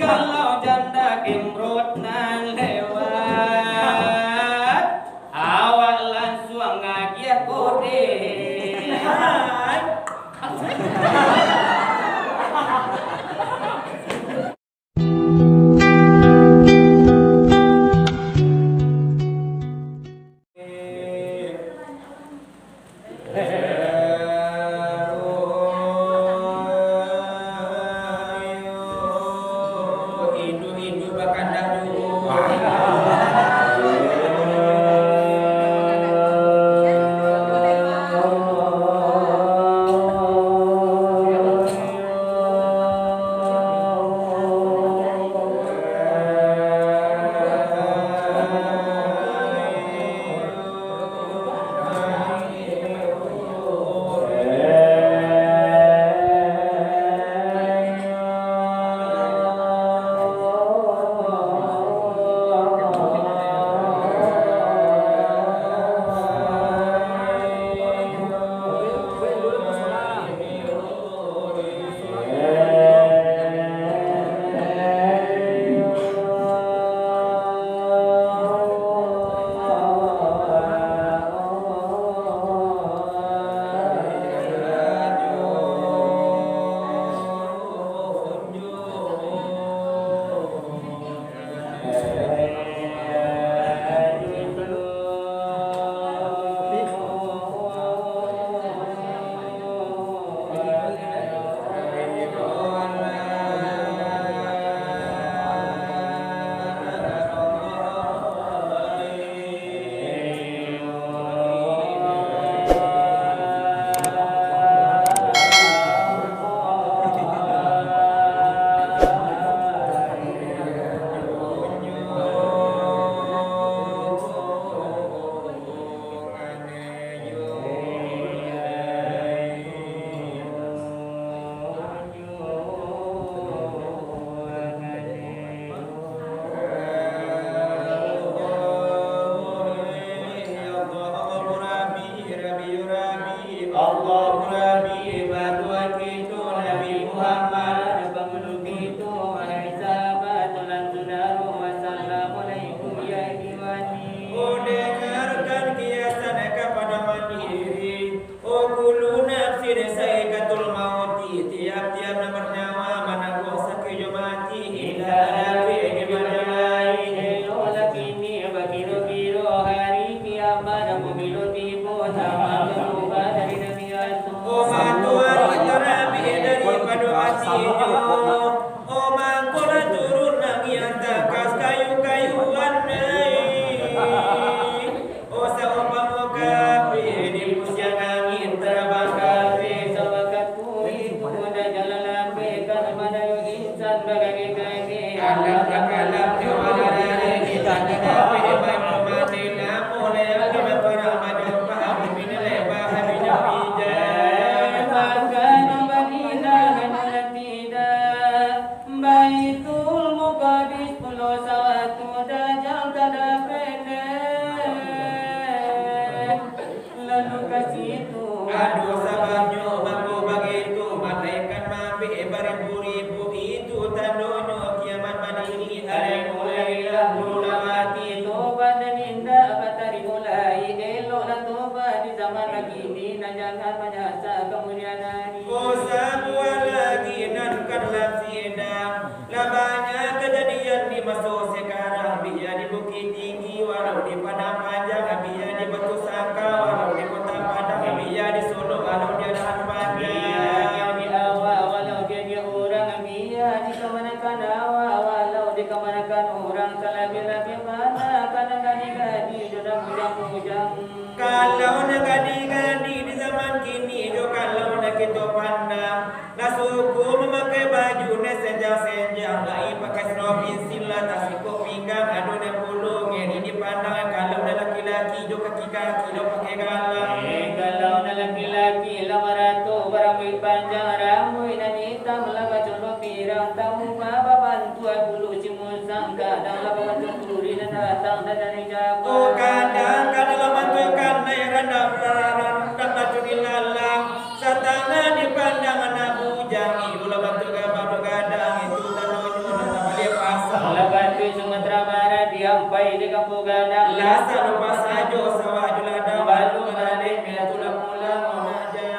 Kalau janda kimrut nan lewat, awak langsung ngagiat kode. Kalau nak gadi-gadi di zaman kini, jo kalau nak kita pandang, nak suku memakai baju nak senjang-senjang, lai pakai serobin sila, tak sikup pinggang, aduh nak pulung, ini pandang kalau nak laki-laki jo kaki-kaki, lo pakai galang. Kalau nak laki-laki, lama ratu, berambut panjang, rambut dan hitam, laga colok pirang, tamu bapa bantu bulu cimusang, kadang laga bantu turi dan datang dari jago. Oh kadang-kadang lamantukan yang kadang tak baju dilalang, satana dipandang anak bujang, ibu lamantukan batu gadang itu tanonyo, tak boleh di kampung gadang Lasa lupa sajo sawaju ladang balu balik bila tulang mulang Aja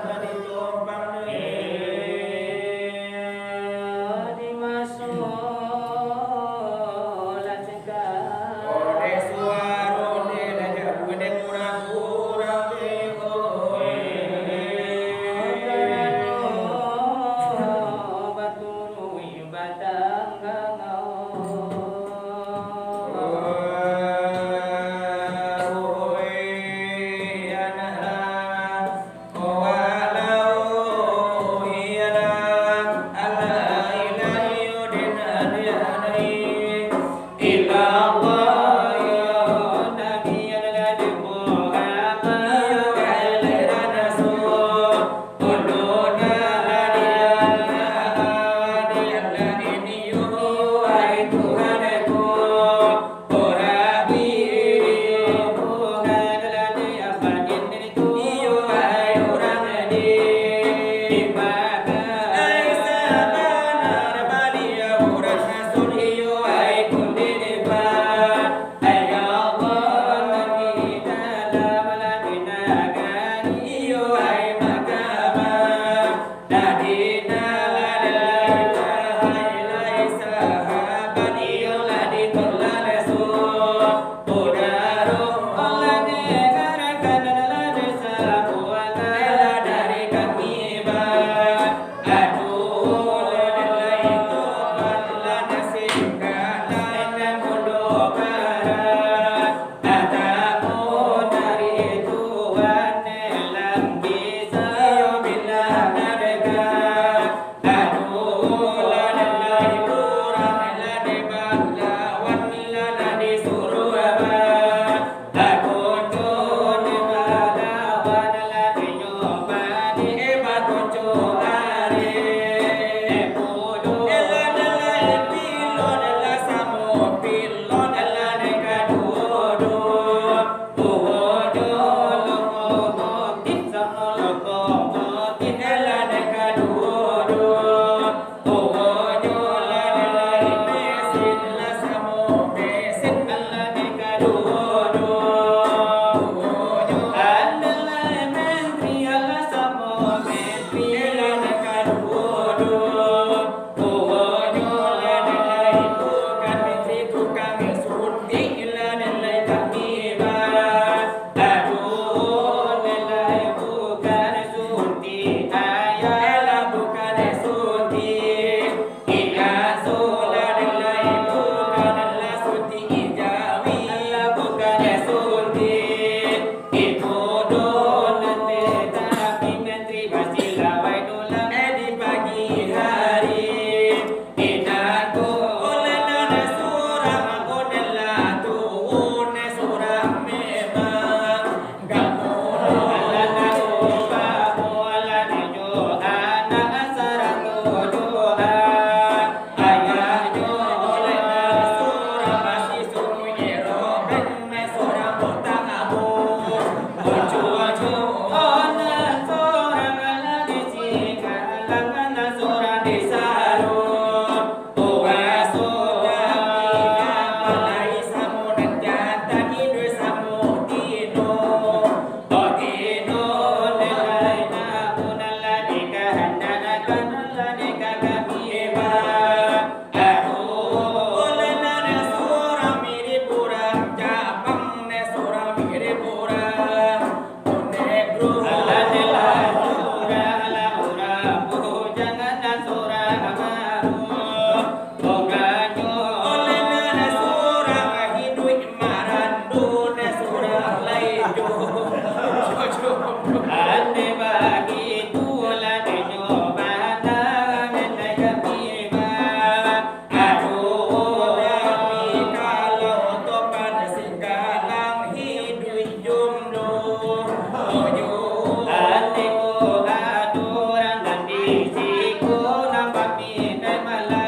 tadi tumpang dimasuk lancekan Ode suaro de daja bude kurang-kurang teko baturu batang gangau Ate ko adurang dan di siku nampak mi kai malam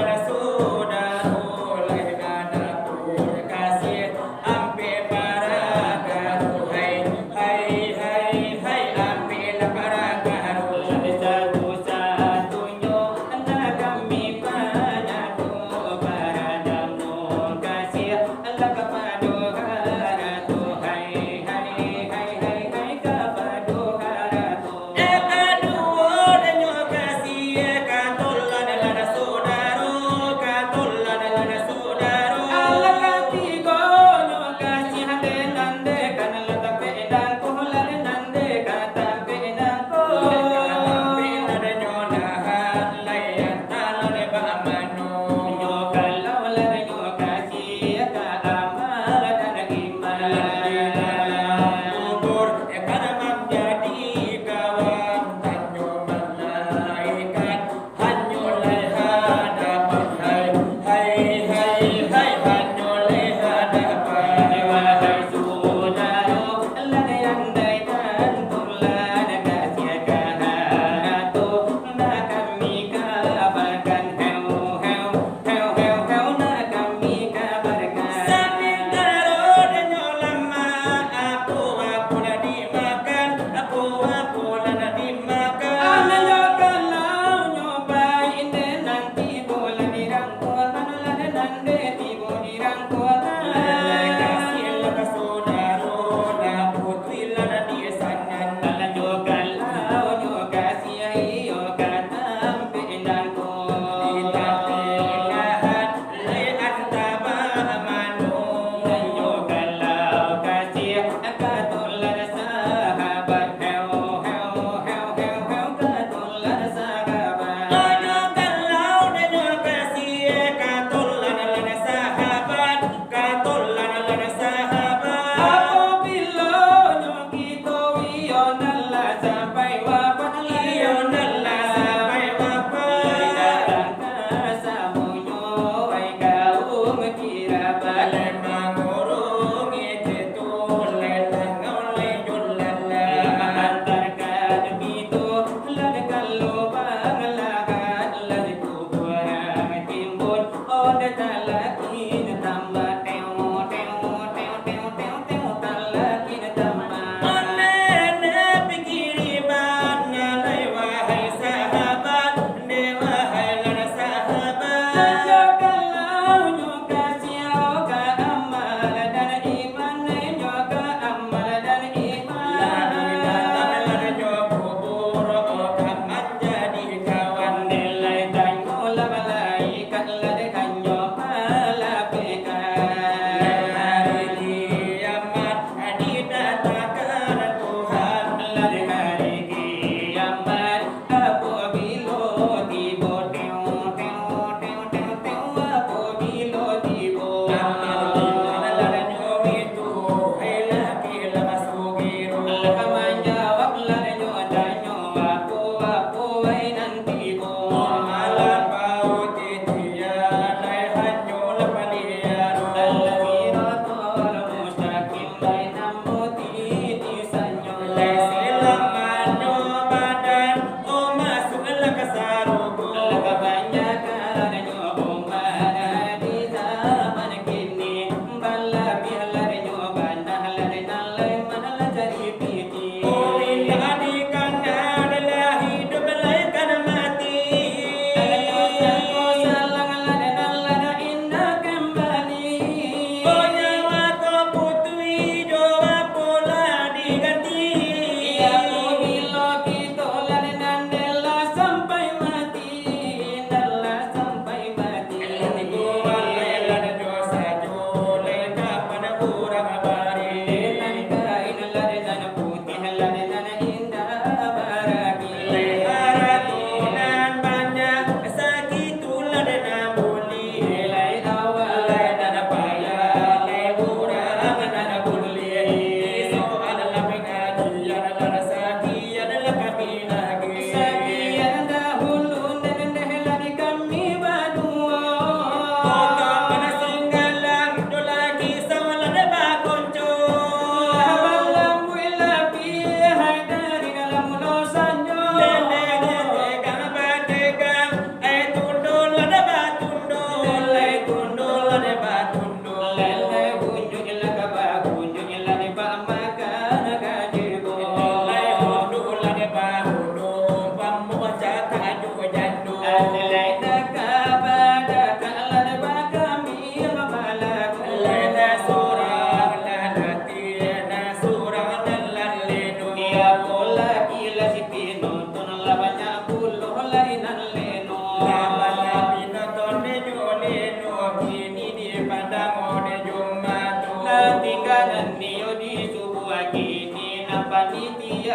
Rasul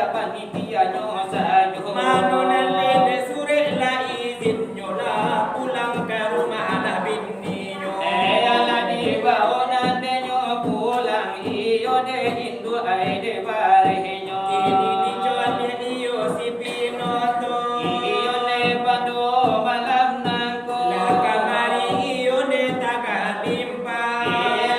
Panitia nyosa Manunan lede sure la izin nyola pulang ke rumah anak bini nyo. ala di baonan de nyo pulang iyo de hindu ay de barehnyo. Kini dijual iyo si Pinoto. Iyo ne pado malam nangko. La kamari iyo de Tagalimpa.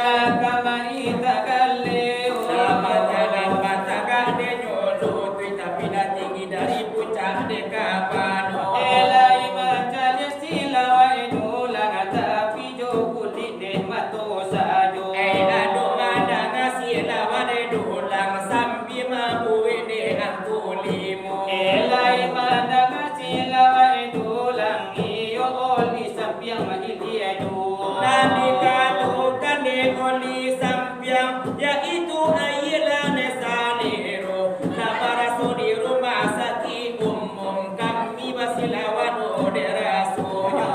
La kamari Tagaleo. Sama jalan Pataga de nyolo tapi tinggi dari puncak de Kapano. Elai macam sila wa idulang tapi jo kulit de mato sajo. Ado mana ngasih lawan dulang sambil mabuwe de antulimo. Elai madang sila wa idulang iyo oli sampiang mahili edu. Nanti kalau kan de oli sampiang yaitu ayela nesanero. Nabara di rumah sakit umum kami basilawan ode rasonya.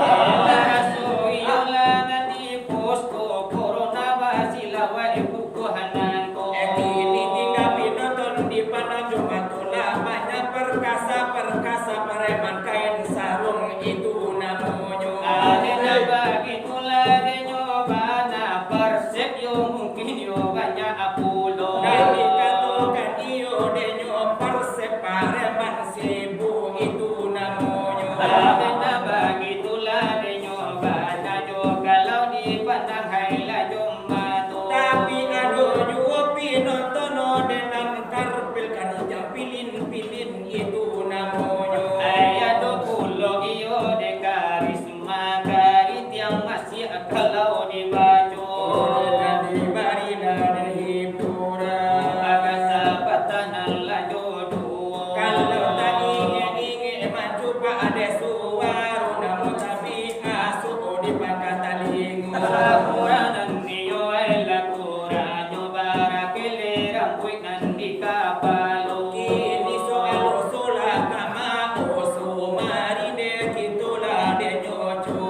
Raso iyo lana di posko corona basilawa ibuku hananko. Kini tinggal pinonton di pandang Jumatula banyak perkasa preman kain sarung itu namanya. Adena bagi tula de nyobana persep yo mungkin yo banyak apulo. Dan dikatakan iyo denyo persep preman seribu itu namanya. Adena bagi tula de nyobana yo kalau dipandang haila jombatu. Tapi ado juga pinonton dengan karpil kan jam pilin itu namanya. Ayat pulo iyo de karisma karit yang masih akan Kuranan niyo ay lakura nyo para kilirang puwit nandi kapalo. Kini soal sola kama oso marine kitola de nyocho.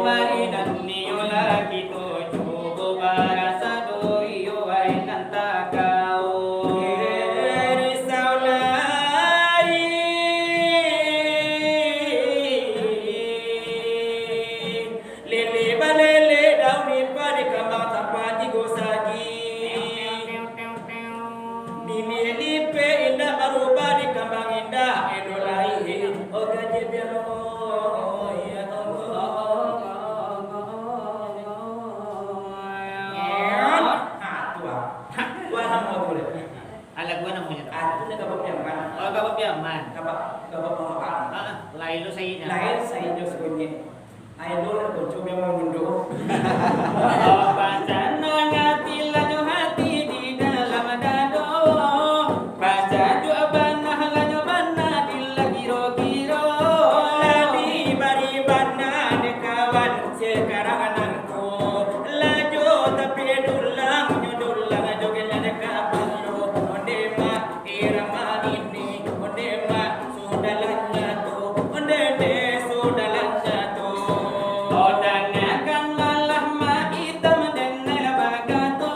Marinan niyo lagi to chugo para sa doyo ay nantakao. Alag gua nang punya. Oh, kapag yaman. Lain lo sa inyo. Dahil sa inyo sebenarnya, idol na kung coba mo mundo. Oh, baca nangatila nyo hati di dalam dado. Baca doa banah lanyo banah di giro-giro. Ladi bari bana de kawan sekarang anakku. Lajo tapi dulang nyudulang joget de kapalo. Onde ma irama ini, onde ma sudalanya tu, onde de sudalanya tu. Odangakan malah maitam dan nalabagato.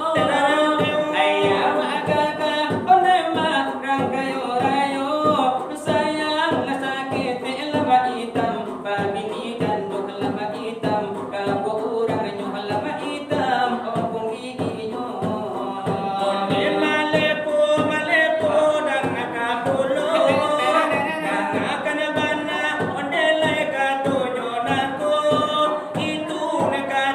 Ayam agaga onema rangkayo rayo. Sayang na sakit laba itam. Pabinikan do laba itam. Kaburang nyo laba itam. Kung gigi nyo. Onde malepo dan nakapulo. Nakakan bana onde lai katunyo nako. Itu naka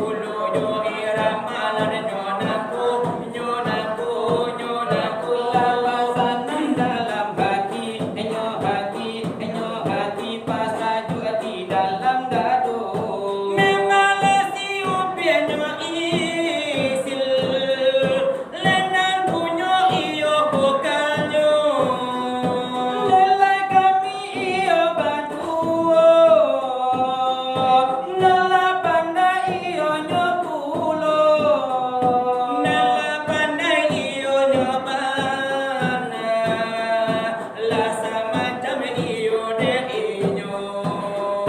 hulu yo irama lan nyonaku nyonaku nyonaku Lawasan dalam hati, enyo hati pas aju hati dalam dado. Mengalasi upianyo isil lenan punyo iyo bukanyo Lelai kami iyo baduo, nala pandai iyo nyokulo. nala pandai iyo nyobana lasa macam iyo de inyo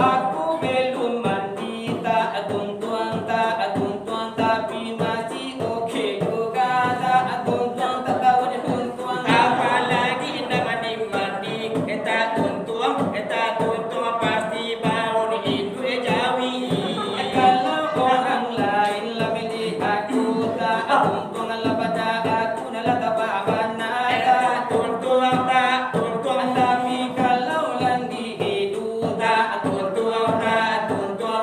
Aku belum mandi tak tuntuan tapi masih oke juga tak tuntuan tak tahu ni tuntuan. apalagi nak mandi eta tuntuang pasti bau di itu jawi Kalau orang lain lah milih aku tak tuntuan lah pada aku nalah tak mana tak tuntuang tapi kalau landi hidup tak tuntuang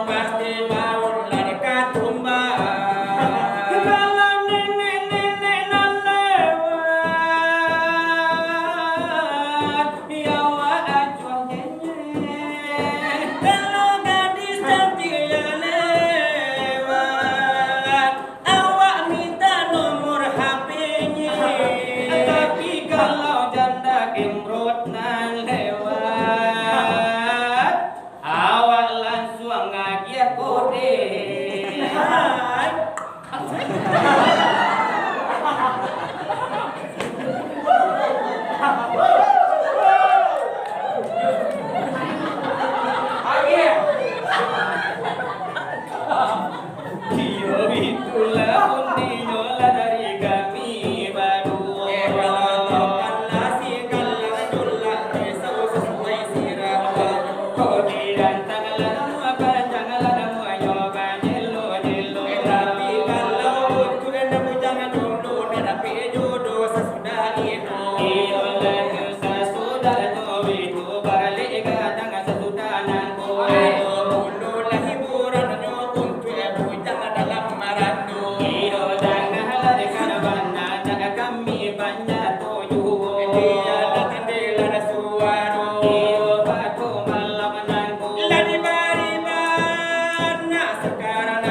pasti bau lari katumba kalau nenek nan lewat ya wak acuan nyenyek. kalau gadis cantik yang lewat awak minta nomor HP-nya Tapi kalau janda gemrot nan lewat, awak langsung ngagiah kode. Hai. Iyo itulah undinya lah dari kami berdua. Kode dan tanganlah namu apa janganlah namu ayo banjelo jelo. Iyo lagi sesudah itu balik kadang sesudah nangko. Iyo janganlah dekat bana jaga kami banyak toyo. Iyo batu malam nangko. Sekarang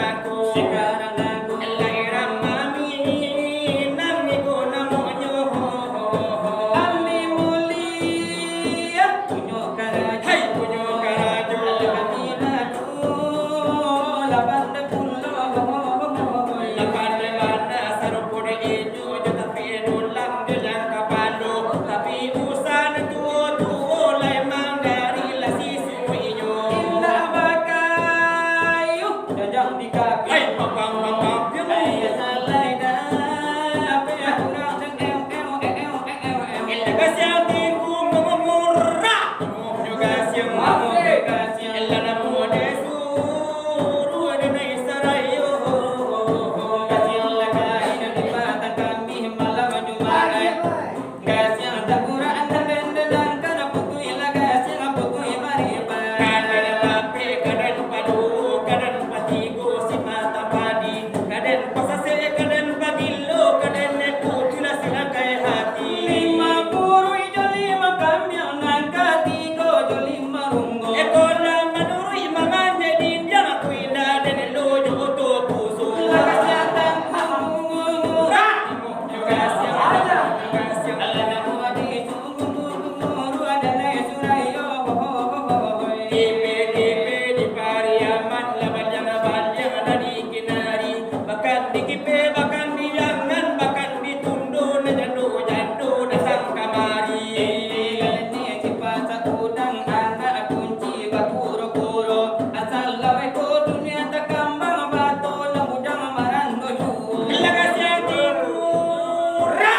nangko. Ami mulia punyo karajo. Hai punyo karajo. Kami laju laban de pulo. Tapi usan tuo lemang dari lasi suiño. Indah bakayu jajang di kaki. Hai papang Ayah salai dah pe kurang deng El gasya tiku mumurra. Yo gasya mamu kasih. el namu de suru de nei sarayo. Kasih lakai di batang kami malam Jumat. Kasih tak kurang benda dan kana putui lagasih putui mariba. Kaden pape kaden padu kaden patigo si mata padi kaden pasase kaden pagilo kaden kutila silakai hati. Lima puru ijo lima kambiang nangka tigo jo lima rungo. Ekola manurui mamande dinja kuina den lojo to puso. Lagasih tang kamu. Yo gasya Allah namu adi sungguh ada nai surayo. DP di pariaman laban yang dari kinari bahkan di kipe bahkan di jangan bahkan di tundo na jando datang kamari. Ini cipat udang anak kunci bakuro-kuro asal lawe ko dunia tak kambang bato na udang marando juo. Lagasya tikura.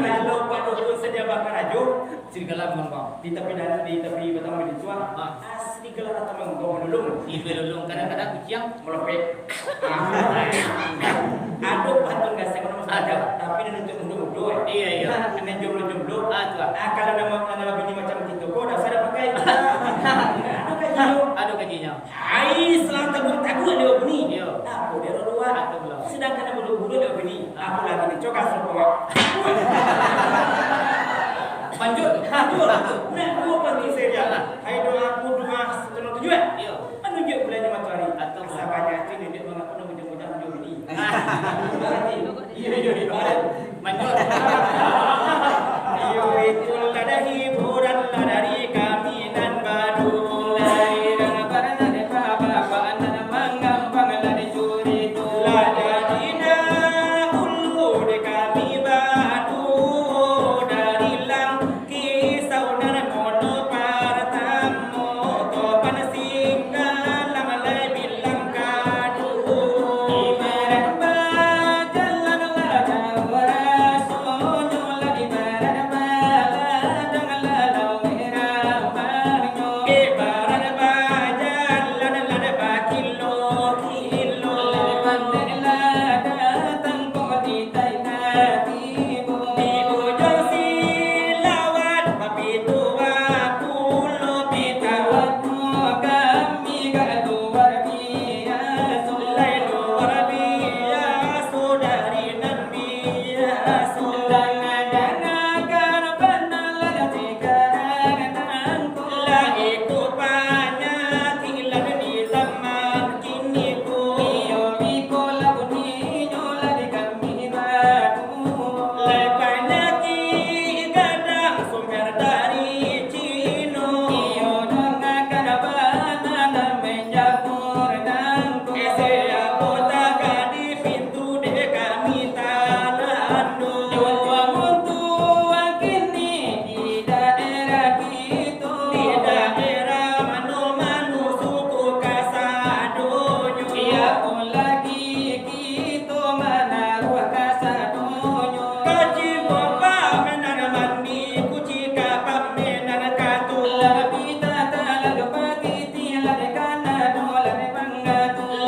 Lalu paduhun saja bakar ajo. Sirgalam bang. Di tepi batang di cuan. Asli gelar atau menggong dulu. Ibe lulung kadang-kadang kuciang Melepek. Aduh pantun gak saya ngomong saja, tapi dia untuk mundur ya. Iya iya. Ini jomblo-jomblo. Aduh. Kalau nama bini macam gitu, kok udah saya pakai. Aduh kajiyo. Aduh kajinya. Hai, selalu tabu dia bini. Iya. Aku dia luar. Aduh belum. Sedangkan bulu-bulu dia bini. Aku lagi nih coba sopong. Lanjut. Nah, aku panggil saja. Hai doa aku doa setelah tujuan. Iya. Menunjuk bulannya matahari. Atau Sahabatnya itu dia mengaku ujung-ujung dia bini. Iya. Lanjut. Ayo itu ada hiburan dari kami dan badu.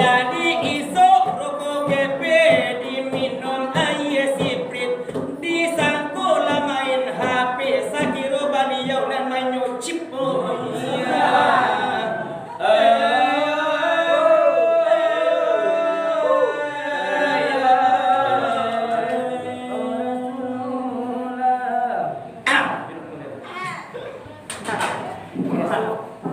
Jadi iso rokok